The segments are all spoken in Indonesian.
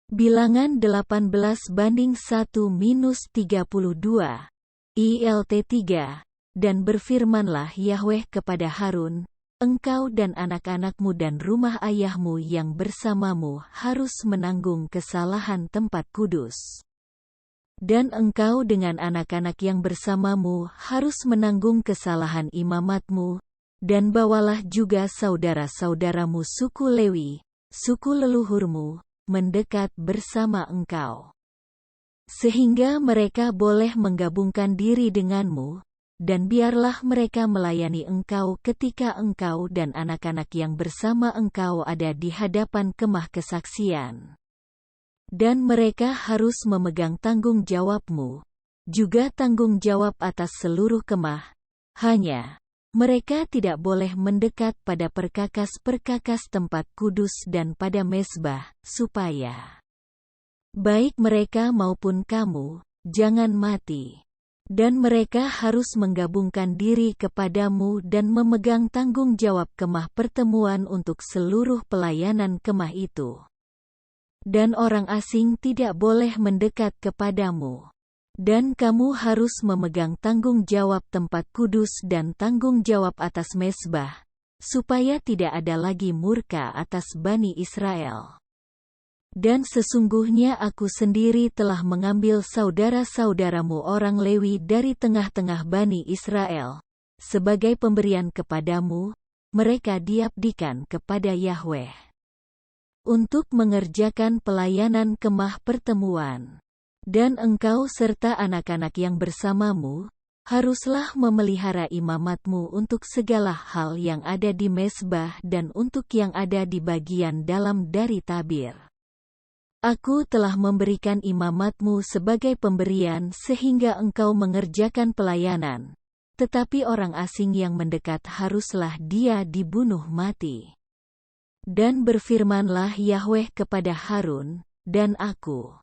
Bilangan 18-1-32, ILT 3, dan berfirmanlah Yahweh kepada Harun, engkau dan anak-anakmu dan rumah ayahmu yang bersamamu harus menanggung kesalahan tempat kudus. Dan engkau dengan anak-anak yang bersamamu harus menanggung kesalahan imamatmu, dan bawalah juga saudara-saudaramu suku Lewi, suku leluhurmu, mendekat bersama engkau. Sehingga mereka boleh menggabungkan diri denganmu, dan biarlah mereka melayani engkau ketika engkau dan anak-anak yang bersama engkau ada di hadapan kemah kesaksian. Dan mereka harus memegang tanggung jawabmu, juga tanggung jawab atas seluruh kemah, hanya mereka tidak boleh mendekat pada perkakas-perkakas tempat kudus dan pada mezbah, supaya baik mereka maupun kamu, jangan mati. Dan mereka harus menggabungkan diri kepadamu dan memegang tanggung jawab kemah pertemuan untuk seluruh pelayanan kemah itu. Dan orang asing tidak boleh mendekat kepadamu. Dan kamu harus memegang tanggung jawab tempat kudus dan tanggung jawab atas mezbah, supaya tidak ada lagi murka atas Bani Israel. Dan sesungguhnya aku sendiri telah mengambil saudara-saudaramu orang Lewi dari tengah-tengah Bani Israel, sebagai pemberian kepadamu, mereka diabdikan kepada Yahweh, untuk mengerjakan pelayanan kemah pertemuan. Dan engkau serta anak-anak yang bersamamu, haruslah memelihara imamatmu untuk segala hal yang ada di mezbah dan untuk yang ada di bagian dalam dari tabir. Aku telah memberikan imamatmu sebagai pemberian sehingga engkau mengerjakan pelayanan, tetapi orang asing yang mendekat haruslah dia dibunuh mati. Dan berfirmanlah Yahweh kepada Harun, dan aku,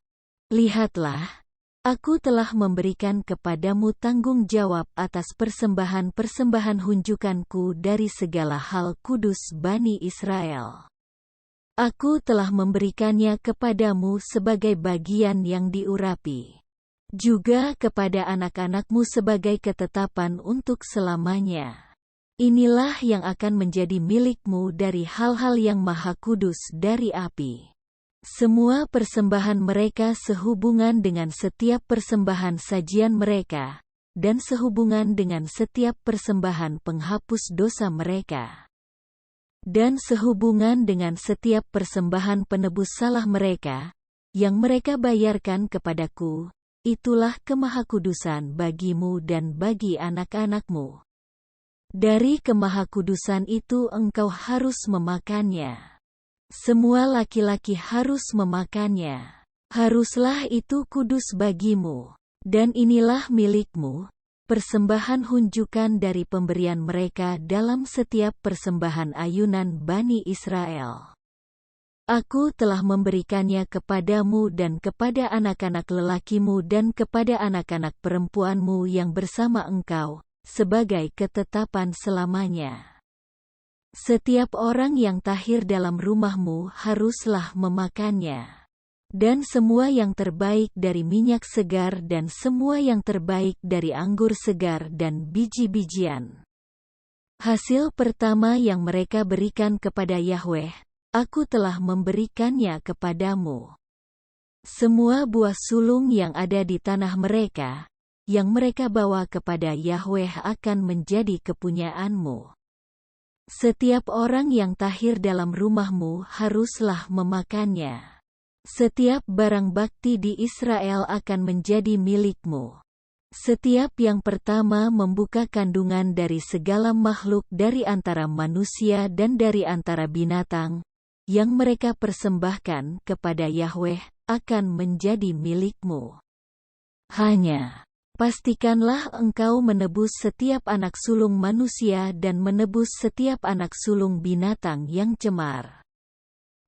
lihatlah, aku telah memberikan kepadamu tanggung jawab atas persembahan-persembahan hunjukanku dari segala hal kudus Bani Israel. Aku telah memberikannya kepadamu sebagai bagian yang diurapi, juga kepada anak-anakmu sebagai ketetapan untuk selamanya. Inilah yang akan menjadi milikmu dari hal-hal yang maha kudus dari api. Semua persembahan mereka sehubungan dengan setiap persembahan sajian mereka, dan sehubungan dengan setiap persembahan penghapus dosa mereka, dan sehubungan dengan setiap persembahan penebus salah mereka, yang mereka bayarkan kepadaku, itulah kemahakudusan bagimu dan bagi anak-anakmu. Dari kemahakudusan itu engkau harus memakannya. Semua laki-laki harus memakannya. Haruslah itu kudus bagimu. Dan inilah milikmu, persembahan hunjukan dari pemberian mereka dalam setiap persembahan ayunan Bani Israel. Aku telah memberikannya kepadamu dan kepada anak-anak lelakimu dan kepada anak-anak perempuanmu yang bersama engkau, sebagai ketetapan selamanya. Setiap orang yang tahir dalam rumahmu haruslah memakannya. Dan semua yang terbaik dari minyak segar dan semua yang terbaik dari anggur segar dan biji-bijian. Hasil pertama yang mereka berikan kepada Yahweh, aku telah memberikannya kepadamu. Semua buah sulung yang ada di tanah mereka, yang mereka bawa kepada Yahweh akan menjadi kepunyaanmu. Setiap orang yang tahir dalam rumahmu haruslah memakannya. Setiap barang bakti di Israel akan menjadi milikmu. Setiap yang pertama membuka kandungan dari segala makhluk dari antara manusia dan dari antara binatang, yang mereka persembahkan kepada Yahweh, akan menjadi milikmu. Hanya pastikanlah engkau menebus setiap anak sulung manusia dan menebus setiap anak sulung binatang yang cemar.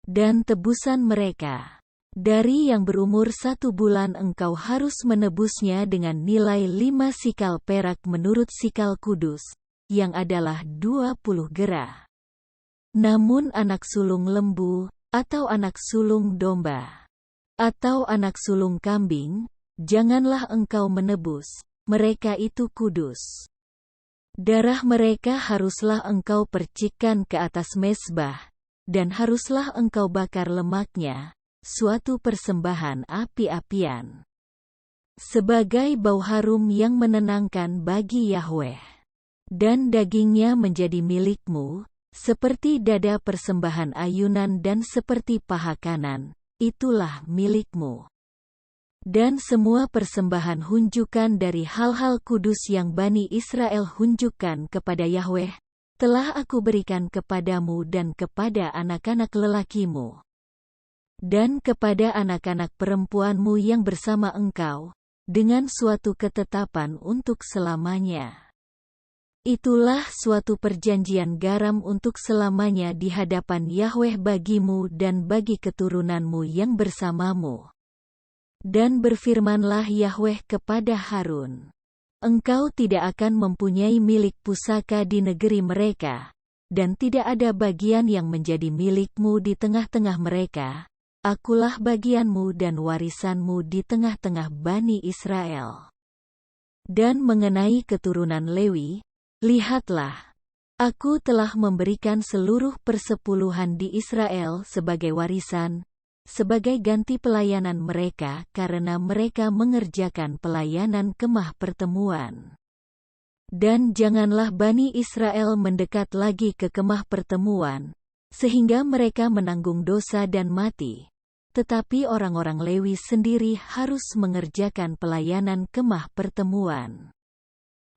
Dan tebusan mereka, dari yang berumur 1 bulan engkau harus menebusnya dengan nilai 5 sikal perak menurut sikal kudus, yang adalah 20 gerah. Namun anak sulung lembu, atau anak sulung domba, atau anak sulung kambing, janganlah engkau menebus, mereka itu kudus. Darah mereka haruslah engkau percikkan ke atas mezbah, dan haruslah engkau bakar lemaknya, suatu persembahan api-apian, sebagai bau harum yang menenangkan bagi Yahweh. Dan dagingnya menjadi milikmu, seperti dada persembahan ayunan dan seperti paha kanan, itulah milikmu. Dan semua persembahan hunjukan dari hal-hal kudus yang Bani Israel hunjukkan kepada Yahweh, telah aku berikan kepadamu dan kepada anak-anak lelakimu, dan kepada anak-anak perempuanmu yang bersama engkau, dengan suatu ketetapan untuk selamanya. Itulah suatu perjanjian garam untuk selamanya di hadapan Yahweh bagimu dan bagi keturunanmu yang bersamamu. Dan berfirmanlah Yahweh kepada Harun, engkau tidak akan mempunyai milik pusaka di negeri mereka, dan tidak ada bagian yang menjadi milikmu di tengah-tengah mereka. Akulah bagianmu dan warisanmu di tengah-tengah Bani Israel. Dan mengenai keturunan Lewi, lihatlah, aku telah memberikan seluruh persepuluhan di Israel sebagai warisan, sebagai ganti pelayanan mereka karena mereka mengerjakan pelayanan kemah pertemuan. Dan janganlah Bani Israel mendekat lagi ke kemah pertemuan, sehingga mereka menanggung dosa dan mati. Tetapi orang-orang Lewi sendiri harus mengerjakan pelayanan kemah pertemuan.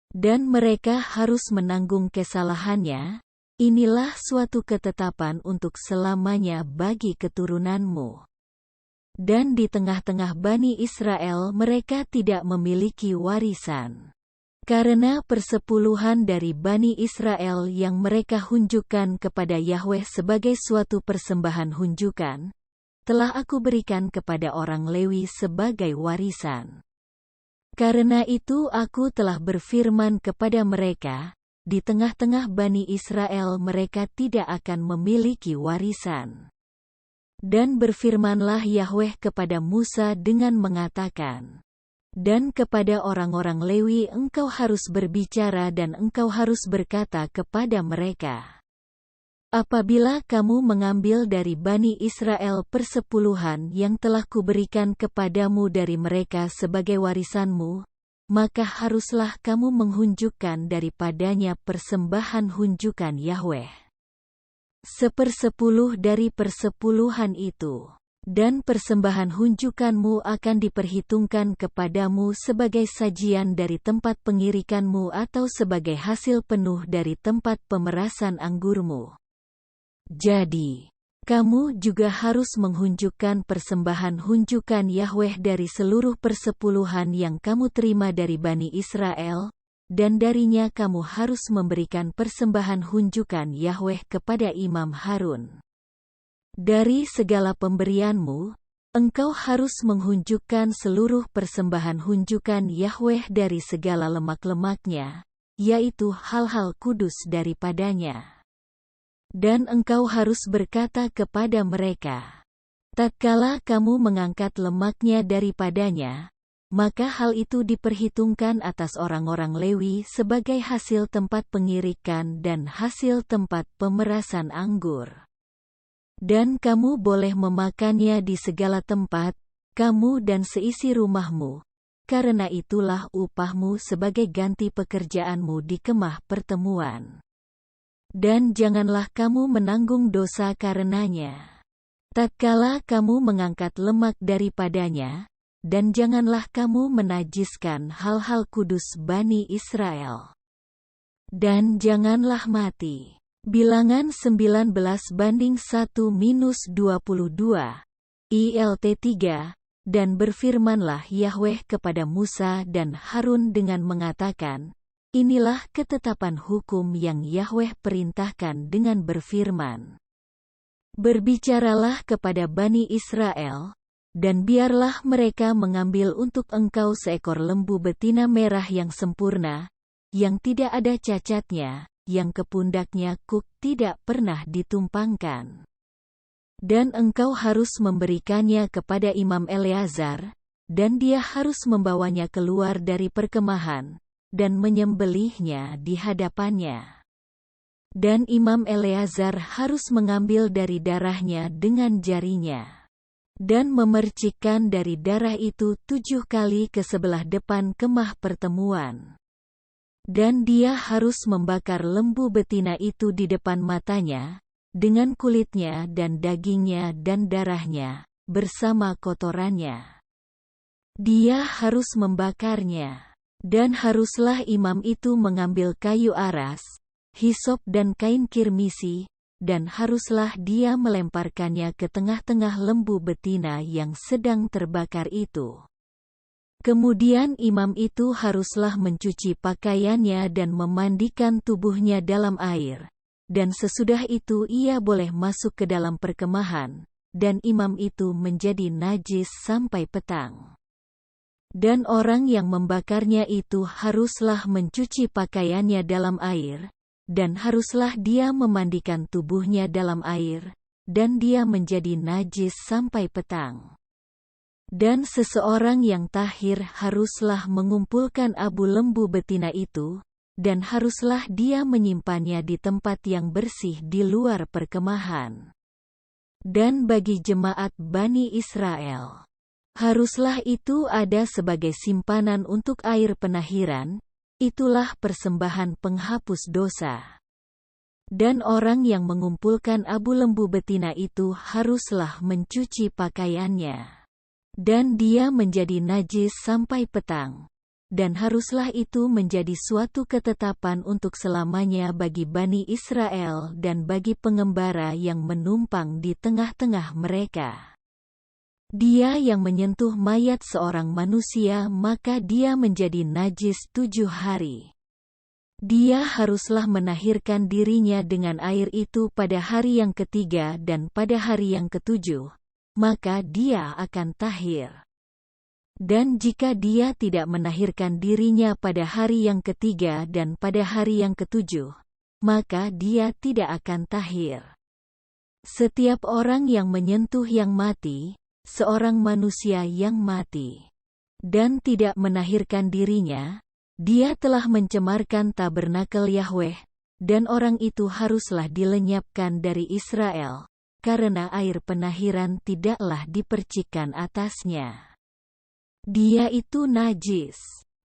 Dan mereka harus menanggung kesalahannya. Inilah suatu ketetapan untuk selamanya bagi keturunanmu. Dan di tengah-tengah Bani Israel mereka tidak memiliki warisan. Karena persepuluhan dari Bani Israel yang mereka hunjukkan kepada Yahweh sebagai suatu persembahan hunjukan, telah aku berikan kepada orang Lewi sebagai warisan. Karena itu aku telah berfirman kepada mereka, di tengah-tengah Bani Israel mereka tidak akan memiliki warisan. Dan berfirmanlah Yahweh kepada Musa dengan mengatakan, dan kepada orang-orang Lewi engkau harus berbicara dan engkau harus berkata kepada mereka, apabila kamu mengambil dari Bani Israel persepuluhan yang telah kuberikan kepadamu dari mereka sebagai warisanmu, maka haruslah kamu menghunjukkan daripadanya persembahan hunjukan Yahweh. 1/10 dari persepuluhan itu, dan persembahan hunjukanmu akan diperhitungkan kepadamu sebagai sajian dari tempat pengirikanmu atau sebagai hasil penuh dari tempat pemerasan anggurmu. Jadi, kamu juga harus menghunjukkan persembahan hunjukan Yahweh dari seluruh persepuluhan yang kamu terima dari Bani Israel, dan darinya kamu harus memberikan persembahan hunjukan Yahweh kepada Imam Harun. Dari segala pemberianmu, engkau harus menghunjukkan seluruh persembahan hunjukan Yahweh dari segala lemak-lemaknya, yaitu hal-hal kudus daripadanya. Dan engkau harus berkata kepada mereka, tatkala kamu mengangkat lemaknya daripadanya, maka hal itu diperhitungkan atas orang-orang Lewi sebagai hasil tempat pengirikan dan hasil tempat pemerasan anggur. Dan kamu boleh memakannya di segala tempat, kamu dan seisi rumahmu, karena itulah upahmu sebagai ganti pekerjaanmu di kemah pertemuan. Dan janganlah kamu menanggung dosa karenanya. Tatkala kamu mengangkat lemak daripadanya, dan janganlah kamu menajiskan hal-hal kudus Bani Israel. Dan janganlah mati. Bilangan 19:1-22, ILT 3, dan berfirmanlah Yahweh kepada Musa dan Harun dengan mengatakan, inilah ketetapan hukum yang Yahweh perintahkan dengan berfirman. Berbicaralah kepada Bani Israel, dan biarlah mereka mengambil untuk engkau seekor lembu betina merah yang sempurna, yang tidak ada cacatnya, yang ke pundaknya kuk tidak pernah ditumpangkan. Dan engkau harus memberikannya kepada Imam Eleazar, dan dia harus membawanya keluar dari perkemahan, dan menyembelihnya di hadapannya. Dan Imam Eleazar harus mengambil dari darahnya dengan jarinya, dan memercikkan dari darah itu 7 kali ke sebelah depan kemah pertemuan. Dan dia harus membakar lembu betina itu di depan matanya, dengan kulitnya dan dagingnya dan darahnya, bersama kotorannya. Dia harus membakarnya, dan haruslah imam itu mengambil kayu aras, hisop dan kain kirmisi, dan haruslah dia melemparkannya ke tengah-tengah lembu betina yang sedang terbakar itu. Kemudian imam itu haruslah mencuci pakaiannya dan memandikan tubuhnya dalam air, dan sesudah itu ia boleh masuk ke dalam perkemahan, dan imam itu menjadi najis sampai petang. Dan orang yang membakarnya itu haruslah mencuci pakaiannya dalam air, dan haruslah dia memandikan tubuhnya dalam air, dan dia menjadi najis sampai petang. Dan seseorang yang tahir haruslah mengumpulkan abu lembu betina itu, dan haruslah dia menyimpannya di tempat yang bersih di luar perkemahan. Dan bagi jemaat Bani Israel, haruslah itu ada sebagai simpanan untuk air penahiran, itulah persembahan penghapus dosa. Dan orang yang mengumpulkan abu lembu betina itu haruslah mencuci pakaiannya, dan dia menjadi najis sampai petang, dan haruslah itu menjadi suatu ketetapan untuk selamanya bagi Bani Israel dan bagi pengembara yang menumpang di tengah-tengah mereka. Dia yang menyentuh mayat seorang manusia maka dia menjadi najis 7 hari. Dia haruslah menahirkan dirinya dengan air itu pada hari yang ketiga dan pada hari yang ketujuh, maka dia akan tahir. Dan jika dia tidak menahirkan dirinya pada hari yang ketiga dan pada hari yang ketujuh, maka dia tidak akan tahir. Setiap orang yang menyentuh yang mati, seorang manusia yang mati, dan tidak menahirkan dirinya, dia telah mencemarkan tabernakel Yahweh, dan orang itu haruslah dilenyapkan dari Israel, karena air penahiran tidaklah dipercikkan atasnya. Dia itu najis.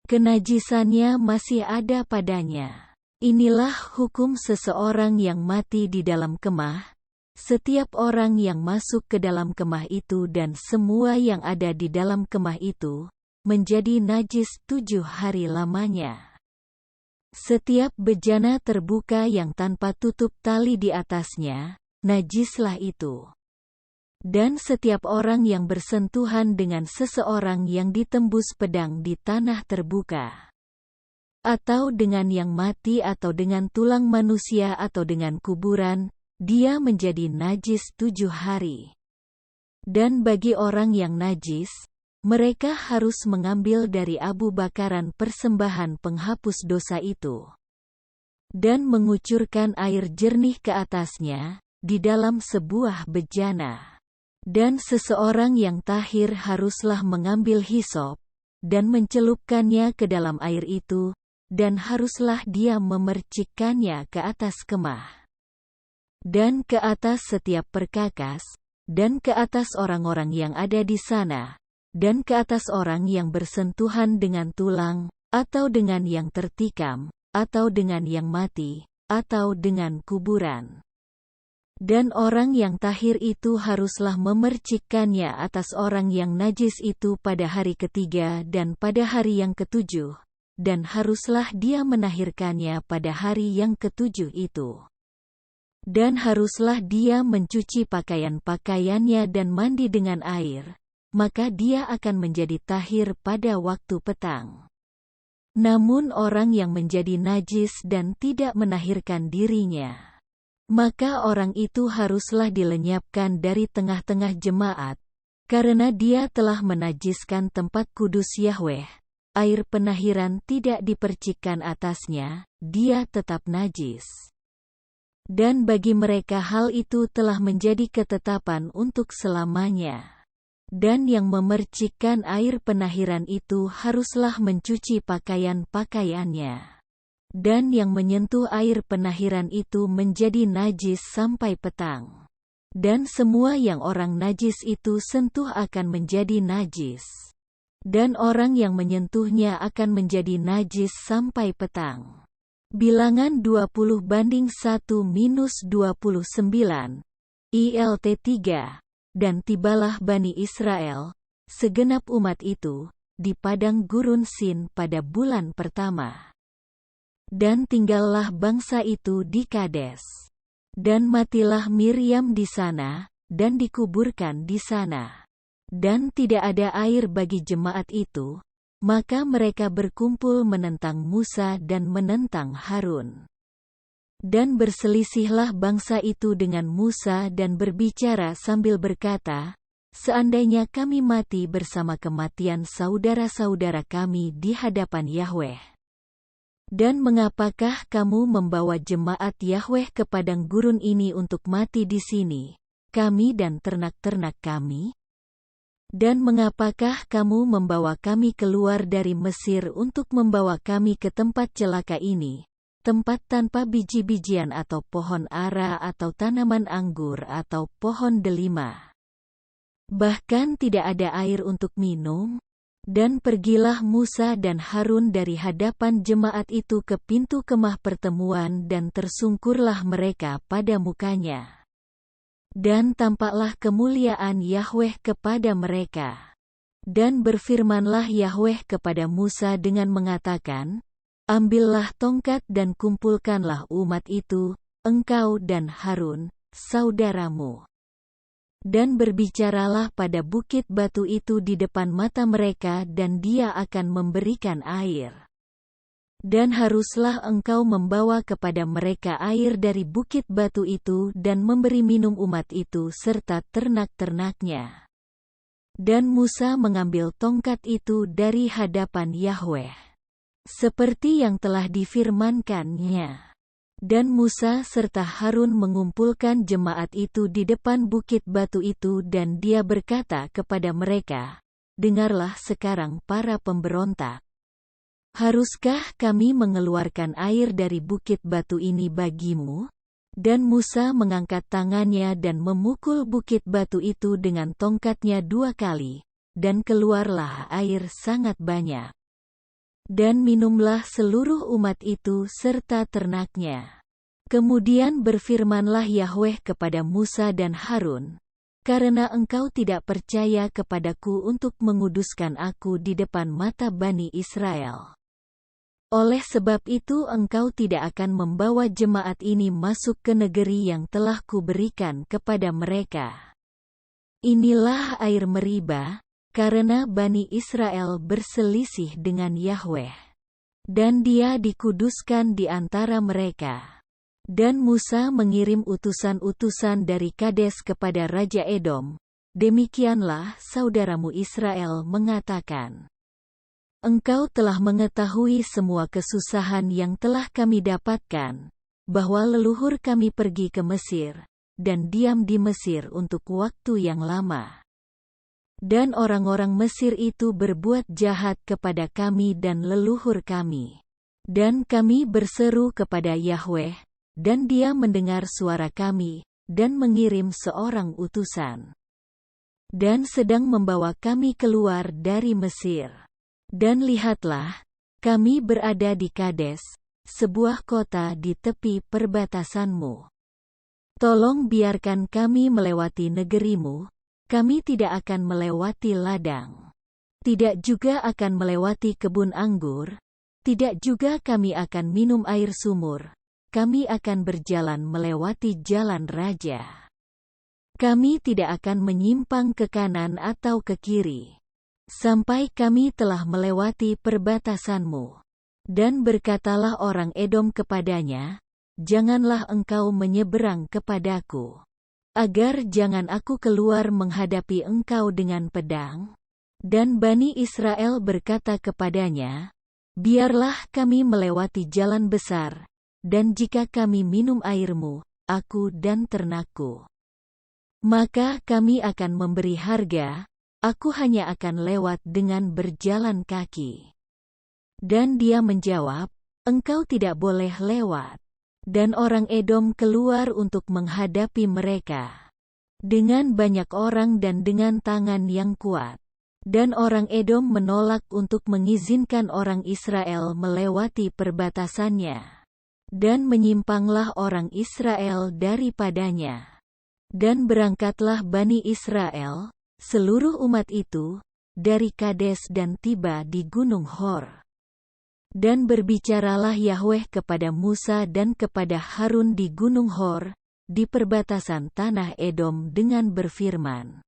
Kenajisannya masih ada padanya. Inilah hukum seseorang yang mati di dalam kemah. Setiap orang yang masuk ke dalam kemah itu dan semua yang ada di dalam kemah itu, menjadi najis 7 hari lamanya. Setiap bejana terbuka yang tanpa tutup tali di atasnya, najislah itu. Dan setiap orang yang bersentuhan dengan seseorang yang ditembus pedang di tanah terbuka, atau dengan yang mati atau dengan tulang manusia atau dengan kuburan, dia menjadi najis 7 hari. Dan bagi orang yang najis, mereka harus mengambil dari abu bakaran persembahan penghapus dosa itu, dan mengucurkan air jernih ke atasnya, di dalam sebuah bejana. Dan seseorang yang tahir haruslah mengambil hisop, dan mencelupkannya ke dalam air itu, dan haruslah dia memercikkannya ke atas kemah, dan ke atas setiap perkakas, dan ke atas orang-orang yang ada di sana, dan ke atas orang yang bersentuhan dengan tulang, atau dengan yang tertikam, atau dengan yang mati, atau dengan kuburan. Dan orang yang tahir itu haruslah memercikkannya atas orang yang najis itu pada hari ketiga dan pada hari yang ketujuh, dan haruslah dia menahirkannya pada hari yang ketujuh itu. Dan haruslah dia mencuci pakaian-pakaiannya dan mandi dengan air, maka dia akan menjadi tahir pada waktu petang. Namun orang yang menjadi najis dan tidak menahirkan dirinya, maka orang itu haruslah dilenyapkan dari tengah-tengah jemaat, karena dia telah menajiskan tempat kudus Yahweh. Air penahiran tidak dipercikkan atasnya, dia tetap najis. Dan bagi mereka hal itu telah menjadi ketetapan untuk selamanya. Dan yang memercikkan air penahiran itu haruslah mencuci pakaian-pakaiannya. Dan yang menyentuh air penahiran itu menjadi najis sampai petang. Dan semua yang orang najis itu sentuh akan menjadi najis. Dan orang yang menyentuhnya akan menjadi najis sampai petang. Bilangan 20:1-29, ILT 3, dan tibalah Bani Israel, segenap umat itu, di padang gurun Sin pada bulan pertama. Dan tinggallah bangsa itu di Kades. Dan matilah Miriam di sana, dan dikuburkan di sana. Dan tidak ada air bagi jemaat itu. Maka mereka berkumpul menentang Musa dan menentang Harun. Dan berselisihlah bangsa itu dengan Musa dan berbicara sambil berkata, "Seandainya kami mati bersama kematian saudara-saudara kami di hadapan Yahweh. Dan mengapakah kamu membawa jemaat Yahweh ke padang gurun ini untuk mati di sini, kami dan ternak-ternak kami? Dan mengapakah kamu membawa kami keluar dari Mesir untuk membawa kami ke tempat celaka ini, tempat tanpa biji-bijian atau pohon ara atau tanaman anggur atau pohon delima? Bahkan tidak ada air untuk minum?" Dan pergilah Musa dan Harun dari hadapan jemaat itu ke pintu kemah pertemuan dan tersungkurlah mereka pada mukanya. Dan tampaklah kemuliaan Yahweh kepada mereka. Dan berfirmanlah Yahweh kepada Musa dengan mengatakan, "Ambillah tongkat dan kumpulkanlah umat itu, engkau dan Harun, saudaramu. Dan berbicaralah pada bukit batu itu di depan mata mereka dan dia akan memberikan air. Dan haruslah engkau membawa kepada mereka air dari bukit batu itu dan memberi minum umat itu serta ternak-ternaknya." Dan Musa mengambil tongkat itu dari hadapan Yahweh, seperti yang telah difirmankannya. Dan Musa serta Harun mengumpulkan jemaat itu di depan bukit batu itu dan dia berkata kepada mereka, "Dengarlah sekarang para pemberontak. Haruskah kami mengeluarkan air dari bukit batu ini bagimu?" Dan Musa mengangkat tangannya dan memukul bukit batu itu dengan tongkatnya 2 kali, dan keluarlah air sangat banyak. Dan minumlah seluruh umat itu serta ternaknya. Kemudian berfirmanlah Yahweh kepada Musa dan Harun, "Karena engkau tidak percaya kepadaku untuk menguduskan aku di depan mata Bani Israel. Oleh sebab itu engkau tidak akan membawa jemaat ini masuk ke negeri yang telah kuberikan kepada mereka. Inilah air Meriba, karena Bani Israel berselisih dengan Yahweh. Dan dia dikuduskan di antara mereka." Dan Musa mengirim utusan-utusan dari Kades kepada Raja Edom. "Demikianlah saudaramu Israel mengatakan, Engkau telah mengetahui semua kesusahan yang telah kami dapatkan, bahwa leluhur kami pergi ke Mesir, dan diam di Mesir untuk waktu yang lama. Dan orang-orang Mesir itu berbuat jahat kepada kami dan leluhur kami. Dan kami berseru kepada Yahweh, dan Dia mendengar suara kami, dan mengirim seorang utusan. Dan sedang membawa kami keluar dari Mesir. Dan lihatlah, kami berada di Kades, sebuah kota di tepi perbatasanmu. Tolong biarkan kami melewati negerimu, kami tidak akan melewati ladang. Tidak juga akan melewati kebun anggur, tidak juga kami akan minum air sumur, kami akan berjalan melewati jalan raja. Kami tidak akan menyimpang ke kanan atau ke kiri, sampai kami telah melewati perbatasanmu." Dan berkatalah orang Edom kepadanya, "Janganlah engkau menyeberang kepadaku, agar jangan aku keluar menghadapi engkau dengan pedang." Dan Bani Israel berkata kepadanya, "Biarlah kami melewati jalan besar, dan jika kami minum airmu, aku dan ternakku. Maka kami akan memberi harga, aku hanya akan lewat dengan berjalan kaki. Dan dia menjawab, engkau tidak boleh lewat. Dan orang Edom keluar untuk menghadapi mereka. Dengan banyak orang dan dengan tangan yang kuat. Dan orang Edom menolak untuk mengizinkan orang Israel melewati perbatasannya. Dan menyimpanglah orang Israel daripadanya. Dan berangkatlah Bani Israel, seluruh umat itu, dari Kades dan tiba di Gunung Hor. Dan berbicaralah Yahweh kepada Musa dan kepada Harun di Gunung Hor, di perbatasan tanah Edom dengan berfirman.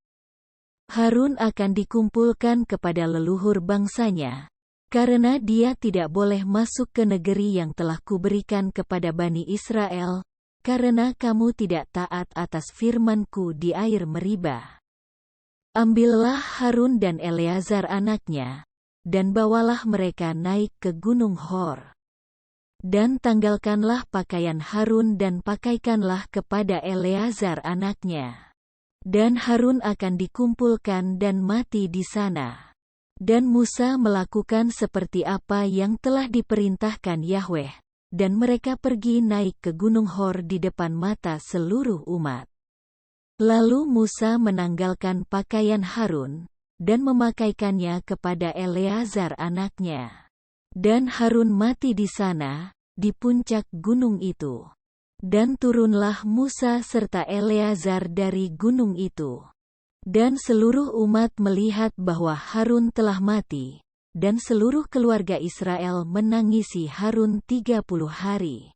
Harun akan dikumpulkan kepada leluhur bangsanya, karena dia tidak boleh masuk ke negeri yang telah kuberikan kepada Bani Israel, karena kamu tidak taat atas firman-Ku di air Meribah. Ambillah Harun dan Eleazar anaknya, dan bawalah mereka naik ke Gunung Hor. Dan tanggalkanlah pakaian Harun dan pakaikanlah kepada Eleazar anaknya. Dan Harun akan dikumpulkan dan mati di sana. Dan Musa melakukan seperti apa yang telah diperintahkan Yahweh, dan mereka pergi naik ke Gunung Hor di depan mata seluruh umat. Lalu Musa menanggalkan pakaian Harun, dan memakaikannya kepada Eleazar anaknya. Dan Harun mati di sana, di puncak gunung itu. Dan turunlah Musa serta Eleazar dari gunung itu. Dan seluruh umat melihat bahwa Harun telah mati, dan seluruh keluarga Israel menangisi Harun 30 hari.